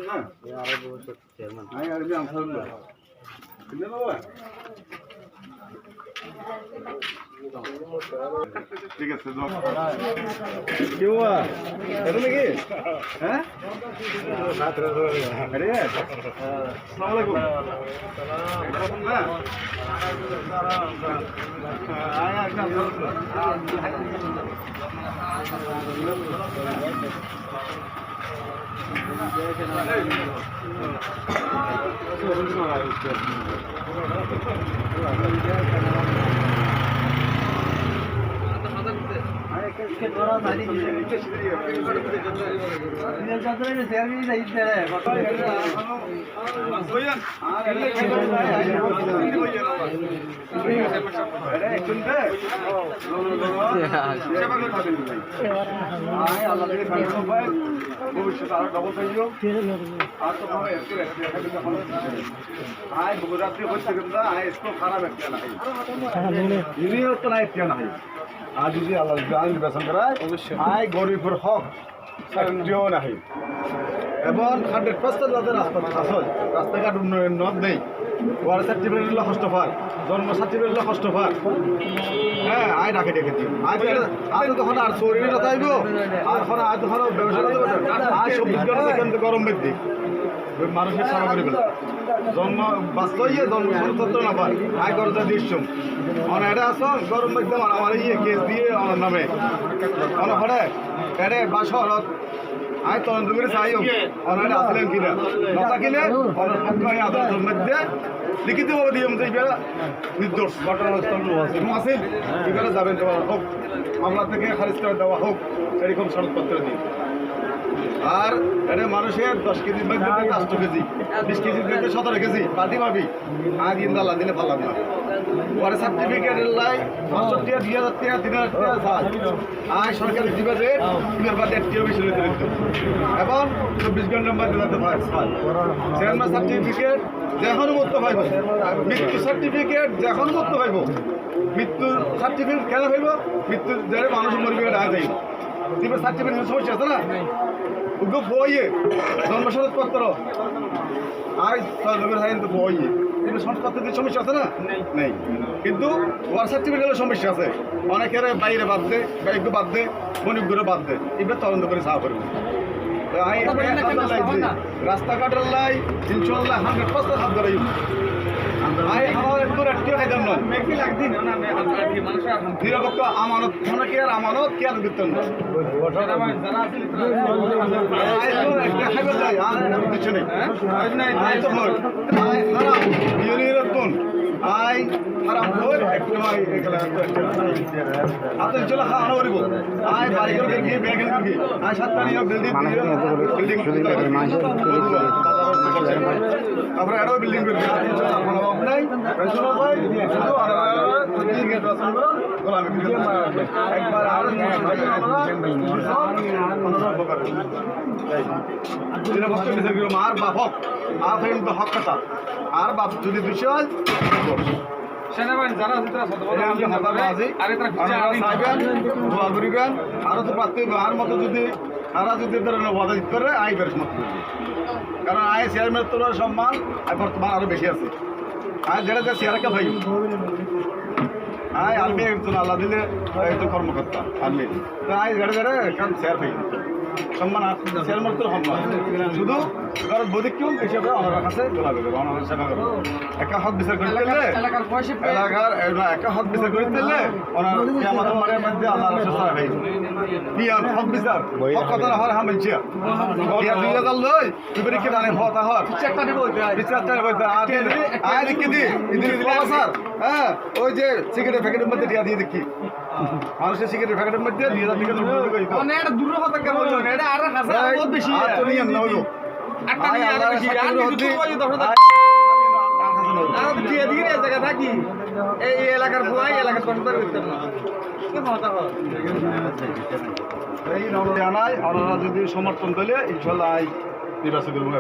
না আমি আর আনসার কিনে দেবো ঠিক আছে কেউ এটা নাকি হ্যাঁ ভবিষ্যৎ আরো ডবল পাইও আর তো রাত্রি হচ্ছে কিন্তু একটু খারাপ একটা না তো না একটা না আর যদি আল্লাহ নির্বাচন করায় অবশ্যই আয় গরিবের হক একটিও নাই এবং 100% যাদের রাস্তাঘাট উন্নয়ন নেই ওয়ার সার্টিফিকেট হলো হস্তফার জন্ম সার্টিফিকেট হলো হস্তফার হ্যাঁ আয় ডাকে ডেকে দিই আয় তখন আর শরীরে চাইব আর এখন আয় তখন ব্যবসা আয় 24 ঘন্টা কিন্তু গরম বেদি মানুষের সেবা করে ফেলে জন্ম বাস্তব জন্ম সরতত্ব না পায় আয় করতে দিচ্ছুম এটা আসো গরম বেদি আমার কেস দিয়ে আমার নামে হরে এটা বা শহরত আয় তদন্ত করে চাইও অনারে আসলেন কিনা না থাকিলে পক্ষে আদালতের মধ্যে লিখিতভাবে দিয়ে নির্দোষ ঘটনা আসেন এখানে যাবেন দেওয়া হোক মামলা থেকে খারিজ করে দেওয়া হোক এরকম সনদপত্র দিই আর এটা মানুষের 10 কেজির মধ্যে 8 কেজি 20 কেজির মধ্যে 17 কেজি পাতি পাবি আজ ইন্দাল্লা দিলে পারলাম না পরে সার্টিফিকেটের লাই 500 টাকা 2000 টাকা 3000 টাকা আয় সরকারি দিবে যে এবার বাদে একটিও বেশি হইতে দিত এবং 24 ঘন্টার মধ্যে দিতে পারে চেয়ারম্যান সার্টিফিকেট যখন মতো পাইব মৃত্যু সার্টিফিকেট যখন মতো পাইব মৃত্যু সার্টিফিকেট কেন পাইব মৃত্যু যারা মানুষ মরবে আয় যাই দিবে সার্টিফিকেট সমস্যা আছে না উগ্র বইয়ে জন্মসনদপত্র আয় তো বইয়ে কিন্তু সনদপত্র দিয়ে সমস্যা আছে না নেই কিন্তু ওয়ার সার্টিফিকেটের সমস্যা আছে অনেকের বাইরে বাদ দে বাইক বাদ দে মনিকগুলো বাদ দে এবার তদন্ত করে সাহা করবে রাস্তাঘাটের লাই ইনশাল্লাহ 100% হাত ধরে নিরপেক্ষ আমানত কেয়ার আমানত কেয়ার দিতেন আই খারাপ হয়ে একটু আপনি চলে খাওয়া করব আয় বাড়ি করে গিয়ে ব্যাগেল করে আয় 7 তারিখ বিল্ডিং আমরা এটাও বিল্ডিং করে নাই একবার আরো মার বাপ হক আর তো হক কথা আর বাপ যদি দুশো হয় আরো তো পারতে আর মতো যদি তারা যদি বাধা দিতে পারে আই বের সমর্থন কারণ আয় চেয়ারম্যান তোলার সম্মান বর্তমান আরো বেশি আছে আয় যেটা চেয়ারকে ভাই আয় আর্মি একজন আল্লাহ দিলে একজন কর্মকর্তা আর্মি তো আয় যেটা কারণ চেয়ার ভাই সম্মান চেয়ারম্যান তোর সম্মান শুধু কারণ বৈদিক্যম হিসেবে ওনার কাছে গোলাপি করবো ওনার সেবা করবো একা হক বিচার করে দিলে এলাকার একা হক বিচার করে দিলে ওনার আমাদের মানের মধ্যে আল্লাহ রাস্তা ভাই বিয়ার হক বিচার হক কথা হর হা মানছিয়া বিয়ার 2000 লই তুই কি জানে হতা হর বিচারটা বলতে আয় লিখে দি ইদিন দিলাম স্যার হ্যাঁ ওই যে সিগারেট প্যাকেটের মধ্যে দিয়া দিয়ে দেখি মানুষের সিগারেট প্যাকেটের মধ্যে 2000 টাকা নোট কই তো এটা দূর হতা কেন বলছো এটা আর হাজার বহুত বেশি আর তো নিয়ম না হলো একটা নিয়ে আর বেশি আর কিছু কই দফা আর দিয়ে দিয়ে জায়গা থাকি এই এলাকার বুয়াই এলাকার কন্ট্রোল করতে না কি কথা হয় এই নব জানাই আপনারা যদি সমর্থন দিলে ইনশাআল্লাহ নির্বাচন করব না